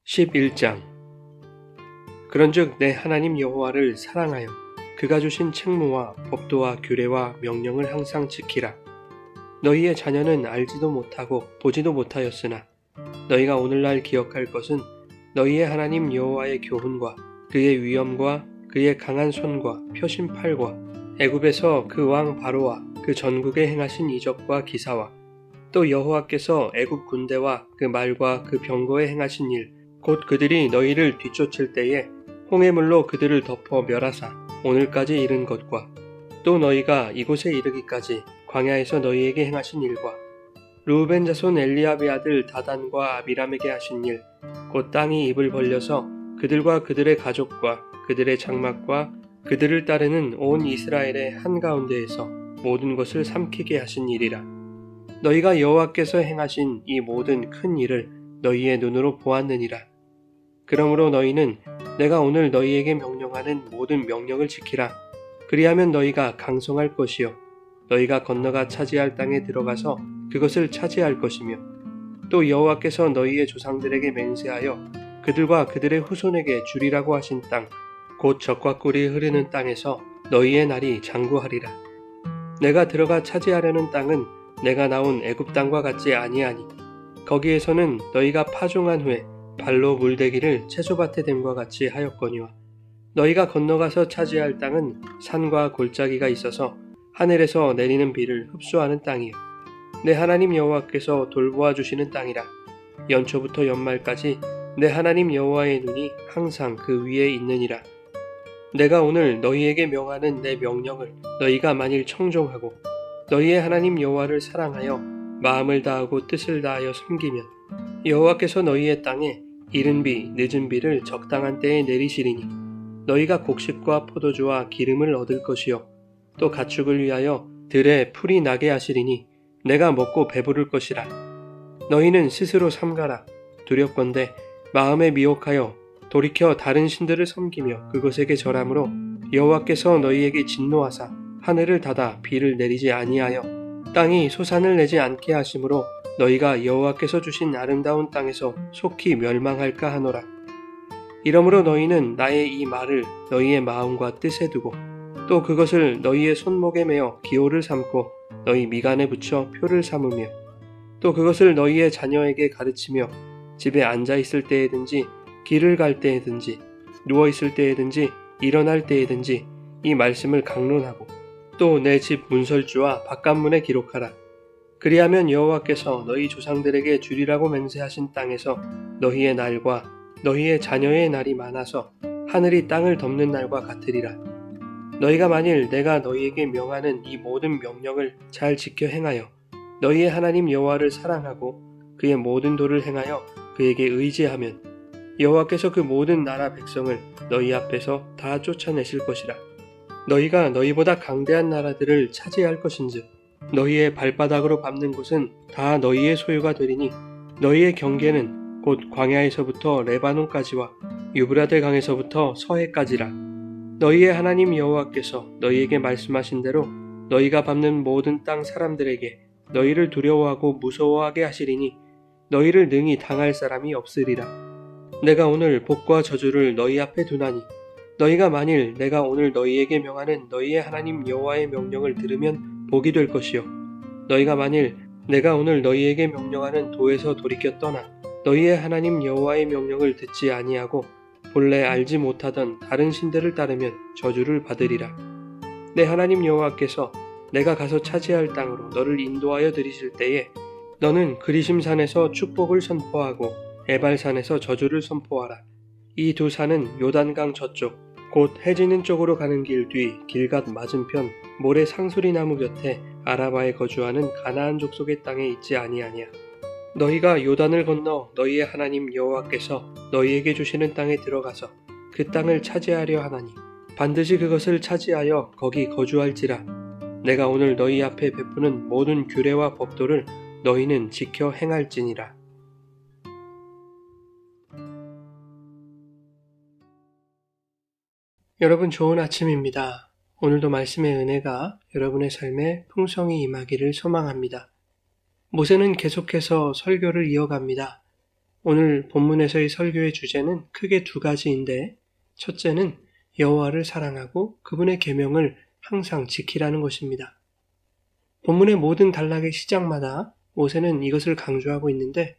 11장 그런즉 내 하나님 여호와를 사랑하여 그가 주신 책무와 법도와 규례와 명령을 항상 지키라. 너희의 자녀는 알지도 못하고 보지도 못하였으나 너희가 오늘날 기억할 것은 너희의 하나님 여호와의 교훈과 그의 위엄과 그의 강한 손과 펴신 팔과 애굽에서 그 왕 바로와 그 전국에 행하신 이적과 기사와 또 여호와께서 애굽 군대와 그 말과 그 병거에 행하신 일, 곧 그들이 너희를 뒤쫓을 때에 홍해물로 그들을 덮어 멸하사 오늘까지 이른 것과 또 너희가 이곳에 이르기까지 광야에서 너희에게 행하신 일과 르우벤 자손 엘리압의 아들 다단과 아비람에게 하신 일, 곧 땅이 입을 벌려서 그들과 그들의 가족과 그들의 장막과 그들을 따르는 온 이스라엘의 한가운데에서 모든 것을 삼키게 하신 일이라. 너희가 여호와께서 행하신 이 모든 큰 일을 너희의 눈으로 보았느니라. 그러므로 너희는 내가 오늘 너희에게 명령하는 모든 명령을 지키라. 그리하면 너희가 강성할 것이요 너희가 건너가 차지할 땅에 들어가서 그것을 차지할 것이며 또 여호와께서 너희의 조상들에게 맹세하여 그들과 그들의 후손에게 주리라고 하신 땅, 곧 젖과 꿀이 흐르는 땅에서 너희의 날이 장구하리라. 내가 들어가 차지하려는 땅은 내가 나온 애굽 땅과 같지 아니하니 거기에서는 너희가 파종한 후에 발로 물대기를 채소밭에 됨과 같이 하였거니와 너희가 건너가서 차지할 땅은 산과 골짜기가 있어서 하늘에서 내리는 비를 흡수하는 땅이요 내 하나님 여호와께서 돌보아 주시는 땅이라. 연초부터 연말까지 내 하나님 여호와의 눈이 항상 그 위에 있느니라. 내가 오늘 너희에게 명하는 내 명령을 너희가 만일 청종하고 너희의 하나님 여호와를 사랑하여 마음을 다하고 뜻을 다하여 섬기면 여호와께서 너희의 땅에 이른 비 늦은 비를 적당한 때에 내리시리니 너희가 곡식과 포도주와 기름을 얻을 것이요 또 가축을 위하여 들에 풀이 나게 하시리니 내가 먹고 배부를 것이라. 너희는 스스로 삼가라. 두렵건대 마음에 미혹하여 돌이켜 다른 신들을 섬기며 그것에게 절함으로 여호와께서 너희에게 진노하사 하늘을 닫아 비를 내리지 아니하여 땅이 소산을 내지 않게 하심으로 너희가 여호와께서 주신 아름다운 땅에서 속히 멸망할까 하노라. 이러므로 너희는 나의 이 말을 너희의 마음과 뜻에 두고 또 그것을 너희의 손목에 매어 기호를 삼고 너희 미간에 붙여 표를 삼으며 또 그것을 너희의 자녀에게 가르치며 집에 앉아 있을 때에든지 길을 갈 때에든지 누워 있을 때에든지 일어날 때에든지 이 말씀을 강론하고 또 내 집 문설주와 바깥문에 기록하라. 그리하면 여호와께서 너희 조상들에게 주리라고 맹세하신 땅에서 너희의 날과 너희의 자녀의 날이 많아서 하늘이 땅을 덮는 날과 같으리라. 너희가 만일 내가 너희에게 명하는 이 모든 명령을 잘 지켜 행하여 너희의 하나님 여호와를 사랑하고 그의 모든 도를 행하여 그에게 의지하면 여호와께서 그 모든 나라 백성을 너희 앞에서 다 쫓아내실 것이라. 너희가 너희보다 강대한 나라들을 차지할 것인즉 너희의 발바닥으로 밟는 곳은 다 너희의 소유가 되리니 너희의 경계는 곧 광야에서부터 레바논까지와 유브라데 강에서부터 서해까지라. 너희의 하나님 여호와께서 너희에게 말씀하신 대로 너희가 밟는 모든 땅 사람들에게 너희를 두려워하고 무서워하게 하시리니 너희를 능히 당할 사람이 없으리라. 내가 오늘 복과 저주를 너희 앞에 두나니 너희가 만일 내가 오늘 너희에게 명하는 너희의 하나님 여호와의 명령을 들으면 복이 될 것이요 너희가 만일 내가 오늘 너희에게 명령하는 도에서 돌이켜 떠나 너희의 하나님 여호와의 명령을 듣지 아니하고 본래 알지 못하던 다른 신들을 따르면 저주를 받으리라. 내 하나님 여호와께서 내가 가서 차지할 땅으로 너를 인도하여 들이실 때에 너는 그리심산에서 축복을 선포하고 에발산에서 저주를 선포하라. 이 두 산은 요단강 저쪽 곧 해지는 쪽으로 가는 길 뒤 길갓 맞은편 모래 상수리 나무 곁에 아라바에 거주하는 가나안 족속의 땅에 있지 아니하냐. 너희가 요단을 건너 너희의 하나님 여호와께서 너희에게 주시는 땅에 들어가서 그 땅을 차지하려 하나니 반드시 그것을 차지하여 거기 거주할지라. 내가 오늘 너희 앞에 베푸는 모든 규례와 법도를 너희는 지켜 행할지니라. 여러분 좋은 아침입니다. 오늘도 말씀의 은혜가 여러분의 삶에 풍성히 임하기를 소망합니다. 모세는 계속해서 설교를 이어갑니다. 오늘 본문에서의 설교의 주제는 크게 두 가지인데, 첫째는 여호와를 사랑하고 그분의 계명을 항상 지키라는 것입니다. 본문의 모든 단락의 시작마다 모세는 이것을 강조하고 있는데,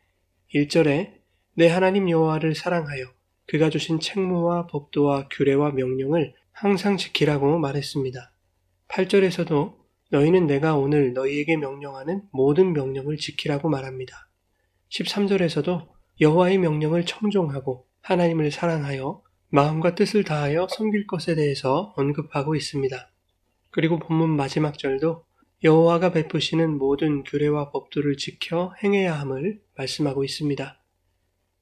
1절에 내 하나님 여호와를 사랑하여 그가 주신 책무와 법도와 규례와 명령을 항상 지키라고 말했습니다. 8절에서도 너희는 내가 오늘 너희에게 명령하는 모든 명령을 지키라고 말합니다. 13절에서도 여호와의 명령을 청종하고 하나님을 사랑하여 마음과 뜻을 다하여 섬길 것에 대해서 언급하고 있습니다. 그리고 본문 마지막 절도 여호와가 베푸시는 모든 규례와 법도를 지켜 행해야 함을 말씀하고 있습니다.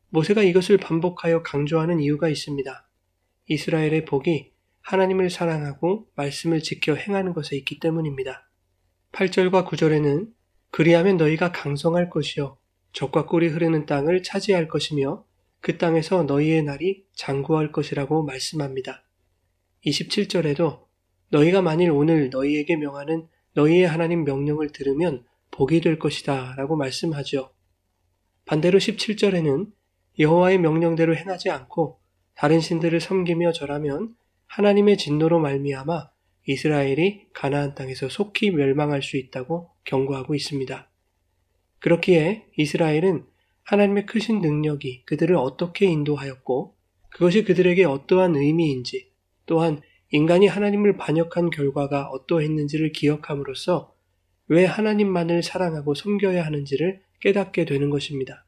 모세가 이것을 반복하여 강조하는 이유가 있습니다. 이스라엘의 복이 하나님을 사랑하고 말씀을 지켜 행하는 것에 있기 때문입니다. 8절과 9절에는 그리하면 너희가 강성할 것이요 젖과 꿀이 흐르는 땅을 차지할 것이며 그 땅에서 너희의 날이 장구할 것이라고 말씀합니다. 27절에도 너희가 만일 오늘 너희에게 명하는 너희의 하나님 명령을 들으면 복이 될 것이다 라고 말씀하죠. 반대로 17절에는 여호와의 명령대로 행하지 않고 다른 신들을 섬기며 절하면 하나님의 진노로 말미암아 이스라엘이 가나안 땅에서 속히 멸망할 수 있다고 경고하고 있습니다. 그렇기에 이스라엘은 하나님의 크신 능력이 그들을 어떻게 인도하였고 그것이 그들에게 어떠한 의미인지 또한 인간이 하나님을 반역한 결과가 어떠했는지를 기억함으로써 왜 하나님만을 사랑하고 섬겨야 하는지를 깨닫게 되는 것입니다.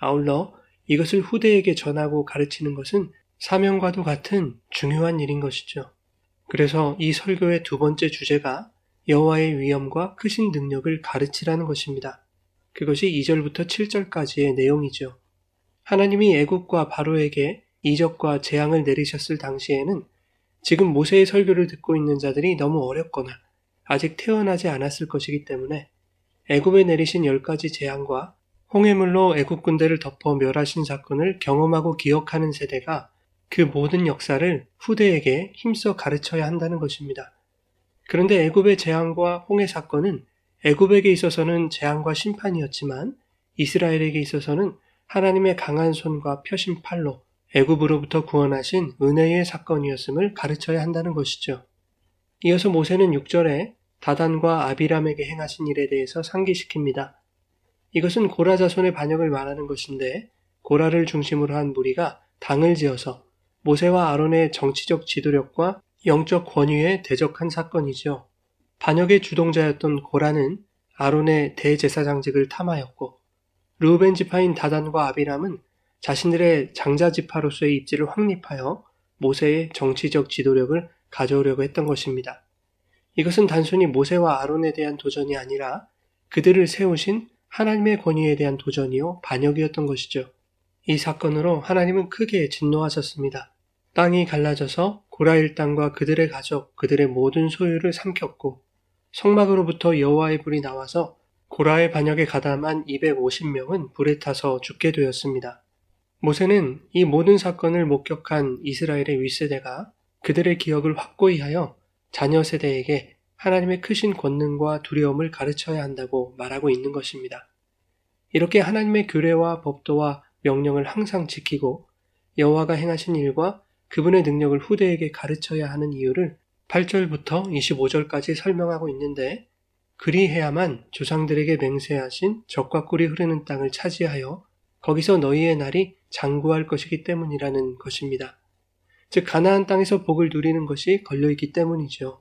아울러 이것을 후대에게 전하고 가르치는 것은 사명과도 같은 중요한 일인 것이죠. 그래서 이 설교의 두 번째 주제가 여호와의 위엄과 크신 능력을 가르치라는 것입니다. 그것이 2절부터 7절까지의 내용이죠. 하나님이 애굽과 바로에게 이적과 재앙을 내리셨을 당시에는 지금 모세의 설교를 듣고 있는 자들이 너무 어렵거나 아직 태어나지 않았을 것이기 때문에 애굽에 내리신 10가지 재앙과 홍해물로 애굽 군대를 덮어 멸하신 사건을 경험하고 기억하는 세대가 그 모든 역사를 후대에게 힘써 가르쳐야 한다는 것입니다. 그런데 애굽의 재앙과 홍해 사건은 애굽에게 있어서는 재앙과 심판이었지만 이스라엘에게 있어서는 하나님의 강한 손과 펴신 팔로 애굽으로부터 구원하신 은혜의 사건이었음을 가르쳐야 한다는 것이죠. 이어서 모세는 6절에 다단과 아비람에게 행하신 일에 대해서 상기시킵니다. 이것은 고라 자손의 반역을 말하는 것인데 고라를 중심으로 한 무리가 당을 지어서 모세와 아론의 정치적 지도력과 영적 권위에 대적한 사건이죠. 반역의 주동자였던 고라는 아론의 대제사장직을 탐하였고 르우벤 지파인 다단과 아비람은 자신들의 장자 지파로서의 입지를 확립하여 모세의 정치적 지도력을 가져오려고 했던 것입니다. 이것은 단순히 모세와 아론에 대한 도전이 아니라 그들을 세우신 하나님의 권위에 대한 도전이요 반역이었던 것이죠. 이 사건으로 하나님은 크게 진노하셨습니다. 땅이 갈라져서 고라 일당과 그들의 가족, 그들의 모든 소유를 삼켰고 성막으로부터 여호와의 불이 나와서 고라의 반역에 가담한 250명은 불에 타서 죽게 되었습니다. 모세는 이 모든 사건을 목격한 이스라엘의 윗세대가 그들의 기억을 확고히 하여 자녀 세대에게 하나님의 크신 권능과 두려움을 가르쳐야 한다고 말하고 있는 것입니다. 이렇게 하나님의 규례와 법도와 명령을 항상 지키고 여호와가 행하신 일과 그분의 능력을 후대에게 가르쳐야 하는 이유를 8절부터 25절까지 설명하고 있는데 그리해야만 조상들에게 맹세하신 젖과 꿀이 흐르는 땅을 차지하여 거기서 너희의 날이 장구할 것이기 때문이라는 것입니다. 즉 가나안 땅에서 복을 누리는 것이 걸려있기 때문이죠.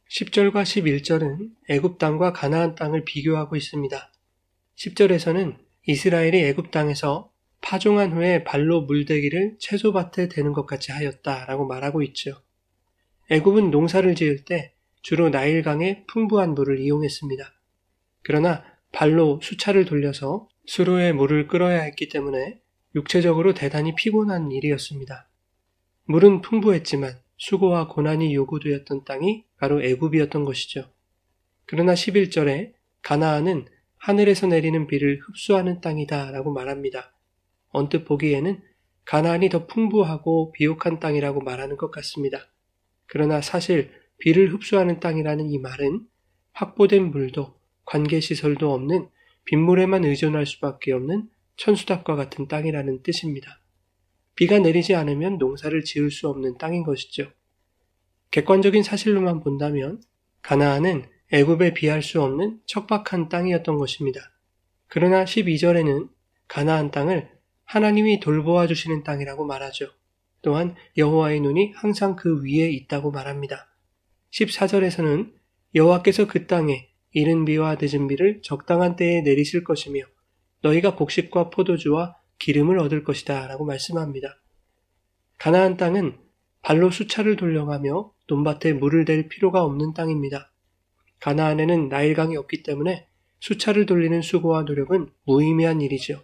10절과 11절은 애굽 땅과 가나안 땅을 비교하고 있습니다. 10절에서는 이스라엘이 애굽 땅에서 파종한 후에 발로 물대기를 채소밭에 대는 것 같이 하였다라고 말하고 있죠. 애굽은 농사를 지을 때 주로 나일강의 풍부한 물을 이용했습니다. 그러나 발로 수차를 돌려서 수로에 물을 끌어야 했기 때문에 육체적으로 대단히 피곤한 일이었습니다. 물은 풍부했지만 수고와 고난이 요구되었던 땅이 바로 애굽이었던 것이죠. 그러나 11절에 가나안은 하늘에서 내리는 비를 흡수하는 땅이다 라고 말합니다. 언뜻 보기에는 가나안이 더 풍부하고 비옥한 땅이라고 말하는 것 같습니다. 그러나 사실 비를 흡수하는 땅이라는 이 말은 확보된 물도 관계시설도 없는 빗물에만 의존할 수밖에 없는 천수답과 같은 땅이라는 뜻입니다. 비가 내리지 않으면 농사를 지을 수 없는 땅인 것이죠. 객관적인 사실로만 본다면 가나안은 애굽에 비할 수 없는 척박한 땅이었던 것입니다. 그러나 12절에는 가나안 땅을 하나님이 돌보아 주시는 땅이라고 말하죠. 또한 여호와의 눈이 항상 그 위에 있다고 말합니다. 14절에서는 여호와께서 그 땅에 이른 비와 늦은 비를 적당한 때에 내리실 것이며 너희가 곡식과 포도주와 기름을 얻을 것이다 라고 말씀합니다. 가나안 땅은 발로 수차를 돌려가며 논밭에 물을 댈 필요가 없는 땅입니다. 가나안에는 나일강이 없기 때문에 수차를 돌리는 수고와 노력은 무의미한 일이죠.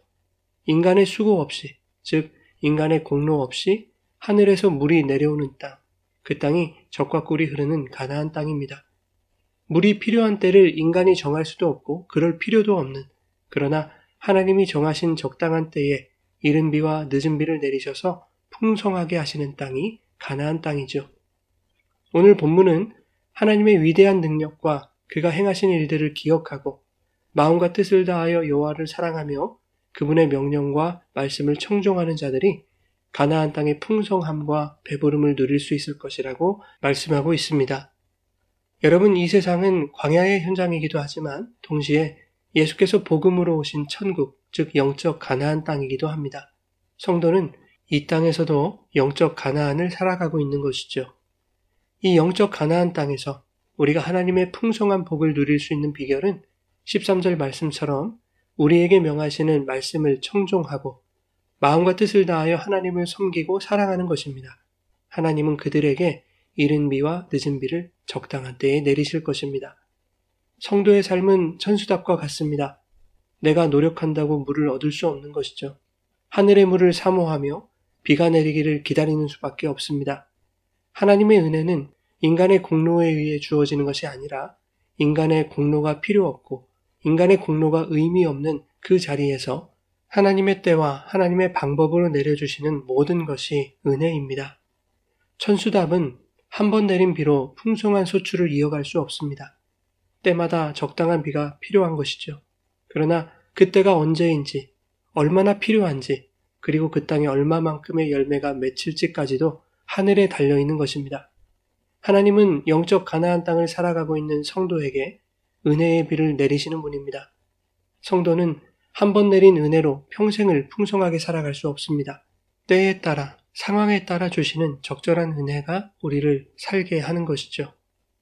인간의 수고 없이, 즉 인간의 공로 없이 하늘에서 물이 내려오는 땅, 그 땅이 젖과 꿀이 흐르는 가나안 땅입니다. 물이 필요한 때를 인간이 정할 수도 없고 그럴 필요도 없는, 그러나 하나님이 정하신 적당한 때에 이른 비와 늦은 비를 내리셔서 풍성하게 하시는 땅이 가나안 땅이죠. 오늘 본문은 하나님의 위대한 능력과 그가 행하신 일들을 기억하고 마음과 뜻을 다하여 여호와를 사랑하며 그분의 명령과 말씀을 청종하는 자들이 가나안 땅의 풍성함과 배부름을 누릴 수 있을 것이라고 말씀하고 있습니다. 여러분, 이 세상은 광야의 현장이기도 하지만 동시에 예수께서 복음으로 오신 천국, 즉 영적 가나안 땅이기도 합니다. 성도는 이 땅에서도 영적 가나안을 살아가고 있는 것이죠. 이 영적 가나안 땅에서 우리가 하나님의 풍성한 복을 누릴 수 있는 비결은 13절 말씀처럼 우리에게 명하시는 말씀을 청종하고 마음과 뜻을 다하여 하나님을 섬기고 사랑하는 것입니다. 하나님은 그들에게 이른 비와 늦은 비를 적당한 때에 내리실 것입니다. 성도의 삶은 천수답과 같습니다. 내가 노력한다고 물을 얻을 수 없는 것이죠. 하늘의 물을 사모하며 비가 내리기를 기다리는 수밖에 없습니다. 하나님의 은혜는 인간의 공로에 의해 주어지는 것이 아니라 인간의 공로가 필요 없고 인간의 공로가 의미 없는 그 자리에서 하나님의 때와 하나님의 방법으로 내려주시는 모든 것이 은혜입니다. 천수답은 한 번 내린 비로 풍성한 소출을 이어갈 수 없습니다. 때마다 적당한 비가 필요한 것이죠. 그러나 그때가 언제인지, 얼마나 필요한지, 그리고 그 땅에 얼마만큼의 열매가 맺힐지까지도 하늘에 달려있는 것입니다. 하나님은 영적 가나안 땅을 살아가고 있는 성도에게 은혜의 비를 내리시는 분입니다. 성도는 한 번 내린 은혜로 평생을 풍성하게 살아갈 수 없습니다. 때에 따라, 상황에 따라 주시는 적절한 은혜가 우리를 살게 하는 것이죠.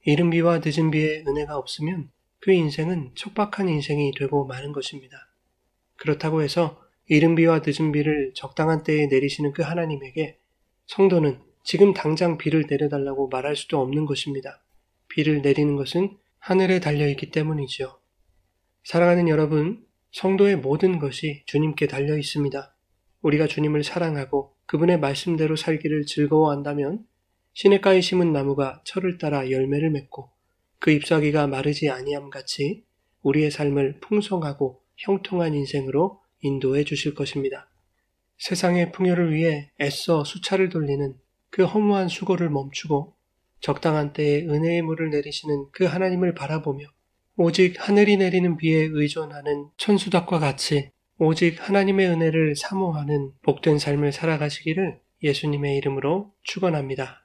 이른 비와 늦은 비의 은혜가 없으면 그 인생은 척박한 인생이 되고 마는 것입니다. 그렇다고 해서 이른 비와 늦은 비를 적당한 때에 내리시는 그 하나님에게 성도는 지금 당장 비를 내려달라고 말할 수도 없는 것입니다. 비를 내리는 것은 하늘에 달려있기 때문이죠. 사랑하는 여러분, 성도의 모든 것이 주님께 달려 있습니다. 우리가 주님을 사랑하고 그분의 말씀대로 살기를 즐거워한다면 시냇가에 심은 나무가 철을 따라 열매를 맺고 그 잎사귀가 마르지 아니함 같이 우리의 삶을 풍성하고 형통한 인생으로 인도해 주실 것입니다. 세상의 풍요를 위해 애써 수차를 돌리는 그 허무한 수고를 멈추고 적당한 때에 은혜의 물을 내리시는 그 하나님을 바라보며 오직 하늘이 내리는 비에 의존하는 천수답과 같이 오직 하나님의 은혜를 사모하는 복된 삶을 살아가시기를 예수님의 이름으로 축원합니다.